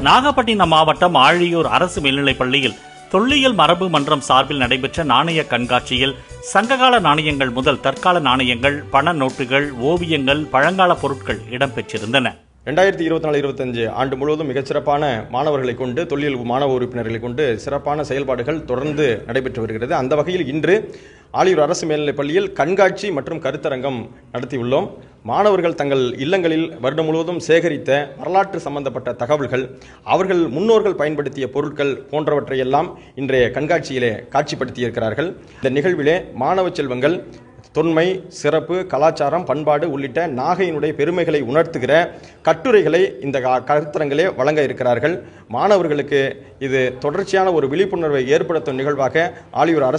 நாகப்பட்டினம் மாவட்டம் ஆழியூர் அரசு மேல்நிலைப் பள்ளியில் தொல்லியல் மரபு மன்றம் சார்பில் நடைபெற்ற நாணய கண்காட்சியில் சங்ககால நாணயங்கள் முதல் தற்கால நாணயங்கள், பண நோட்டுகள், ஓவியங்கள், பழங்கால பொருட்கள் இடம்பெற்றிருந்தன. 2024-25 ஆண்டு முழுவதும் மிகச்சிறப்பான மாணவர்களை கொண்டு, தொல்லியல் மாணவ உறுப்பினர்களை கொண்டு சிறப்பான செயல்பாடுகள் தொடர்ந்து நடைபெற்று வருகிறது. அந்த வகையில் இன்று ஆழியூர் அரசு மேல்நிலைப் பள்ளியில் கண்காட்சி மற்றும் கருத்தரங்கம் நடத்தியுள்ளோம். மாணவர்கள் தங்கள் இல்லங்களில் வருடம் முழுவதும் சேகரித்த வரலாற்று சம்பந்தப்பட்ட தகவல்கள், அவர்கள் முன்னோர்கள் பயன்படுத்திய பொருட்கள் போன்றவற்றையெல்லாம் இன்றைய கண்காட்சியிலே காட்சிப்படுத்தியிருக்கிறார்கள். இந்த நிகழ்விலே மாணவ செல்வங்கள் தொன்மை, சிறப்பு, கலாச்சாரம், பண்பாடு உள்ளிட்ட நாகையினுடைய பெருமைகளை உணர்த்துகிற கட்டுரைகளை இந்த கருத்தரங்கிலே வழங்க இருக்கிறார்கள். மாணவர்களுக்கு இது தொடர்ச்சியான ஒரு விழிப்புணர்வை ஏற்படுத்தும் நிகழ்வாக ஆழியூர் அரசு